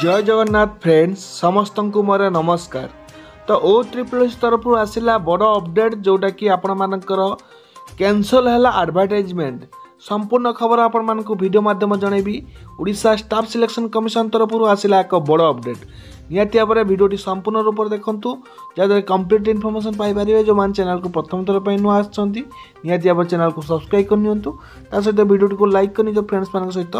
जय जगन्नाथ फ्रेंड्स समस्त को मोर नमस्कार। तो OSSS तरफ आसला बड़ अपडेट जोटा कि आपण मानकर कैंसल है एडवर्टाइजमेंट। संपूर्ण खबर आपण मान वीडियो माध्यम जनइबी। ओडिशा स्टाफ सिलेक्शन कमिशन तरफ आसला एक बड़ अपडेट। निहाती भाव में भिडियोटी संपूर्ण रूप से देखूँ जहाँद्वारा कंप्लीट इनफॉरमेशन पाइपर। जो मैंने चैनल को प्रथम थर पर नुआ आती भाव चैनल को सब्सक्राइब करनी सहित भिडियोटी को लाइक कर निज फ्रेंड्स मान सहित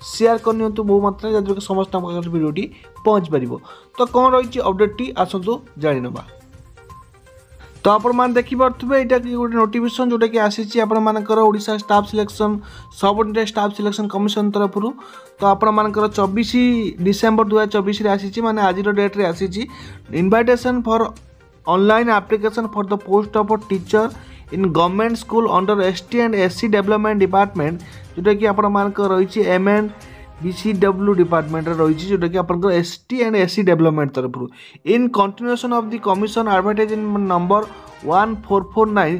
शेयर करनी बहु मात्रा जहाँद्वारा समस्त भिडियोटी पहुँच पार। तो कौन रही अपडेट आसतु जाणीना। तो आपण देखिपे यहाँ कि गोटे नोटिफिकेशन जोटा कि आसी आपर Odisha staff selection subordinate staff selection commission तरफ। तो आपण 24 डिसेम्बर 2024 आसी माने आज डेट रे आसी invitation for online application for the post of teacher in government school under ST and SC development department जोटा कि आपण रही MN BCW डिपार्टमेंट रही जोटा कि आप ST एंड SC डेवलपमेंट तरफ in continuation of the commission advertisement number 1449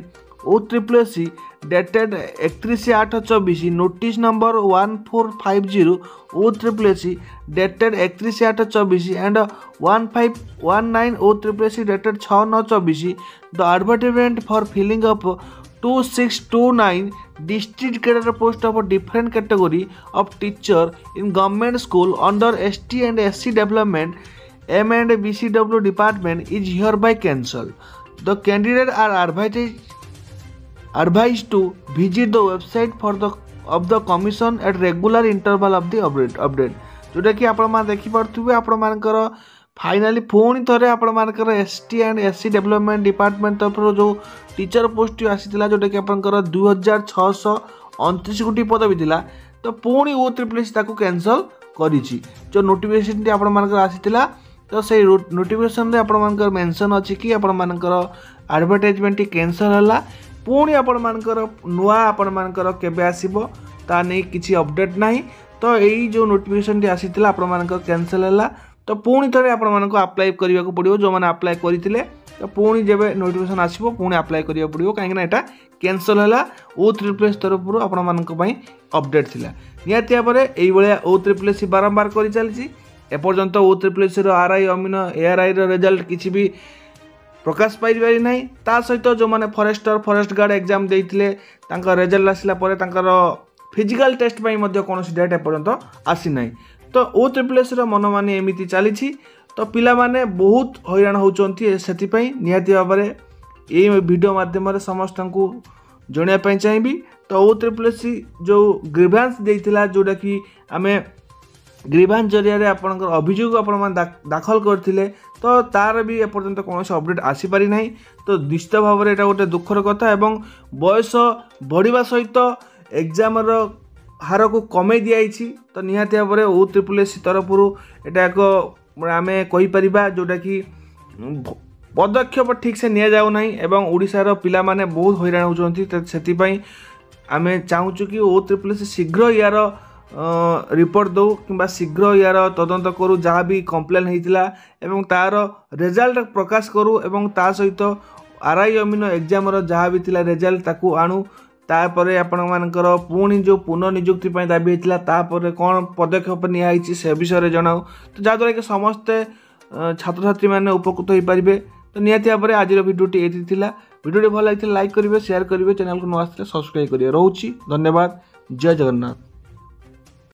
OSSC dated 31/8/24 notice number 1450 OSSC dated 31/8/24 and 1519 OSSC dated 6/9/24 the advertisement for filling up 2629 district cadre post of a different category of teacher in government school under ST and SC development M and BCW department is hereby cancelled. The candidates are advised to visit the website for the commission at regular interval of the update. जोटा कि आप देखिपे आप finally पुणी थे आपर ST and SC development department तरफ जो teacher post आसाला जोटा कि आपंकर 2629 गोटी पदवी थिला। तो पुणी OSSC कैंसल करी जो नोटिफिकेशन आसाला। तो से नोटिफिकेशन आपर मेंशन अच्छी कि आपर एडवर्टाइजमेंट कैंसल है। पुणी आपर नुआ आपर केबे आसीबो ता नहीं किसी अपडेट नहीं। तो यही जो नोटिफिकेशन आसाला आपर कैंसल है। तो पुणी थे आपको अप्लाई करने को पड़ो जो मैंने अप्लाई करते। तो पुणी जब नोटिफिकेशन आसो पुणी अप्लाई करा पड़ो कहीं यहाँ कैंसल है। OSSC तरफ आपण अपडेट थिला। निहाती भाव में यही OSSC बारंबार कर चली एपर्यंत OSSC RI अमीन ARI रिजल्ट किसी भी प्रकाश पाई ना। ता सहित जो मैंने फॉरेस्ट गार्ड एग्जाम देते रिजल्ट आसला फिजिकल टेस्ट कौन डेट एपर्यंत आसी ना। तो OSSC मनमानी एमती चली। तो पिला माने बहुत हैरान होती से निहाती भाव में ये वीडियो माध्यम समस्त को जनवाई चाहिए। तो OSSC जो ग्रीवांस देता जोटा कि आम ग्रीवांस जरिया आपंकर अभियोग दाखल करते। तो तार भी एपर्यंत कौन अपडेट आसीपारी ना। तो निश्चित भाव में गोटे दुखर कथा एवं बयस बढ़िया सहित एग्जाम हार को कमे दिखाई। तो निहाती भाव में OSSC तरफ एटा एक आम कहीपर जोटा कि पदक्षेप ठीक से नि जाऊना एवं ओडिशार पिला माने बहुत हैरान होती। से आम चाहूँ कि OSSC शीघ्र यार रिपोर्ट दो कि शीघ्र यार तदंत करू जहाँ भी कम्प्लेन होता एवं तार रिजल्ट प्रकाश करू एवं ता सहित RI अमीन एग्जाम जहाँ भी थिला रिजल्ट ताकू आणु। तापर आपर पुणी जो पुनर्निजुक्ति दाबी होता तापर कौन पदक्षेप नियाई से विषय जनाऊ। तो जहाँद्वारा कि समस्ते छात्र छात्री मैंने उपकृत हो पारे। तो निहाती भाव में आज भिडियोटी ये भिडियोटी भल लगी लाइक करेंगे शेयर करेंगे चैनल को नुआ सब्सक्राइब करेंगे। रोची धन्यवाद। जय जगन्नाथ।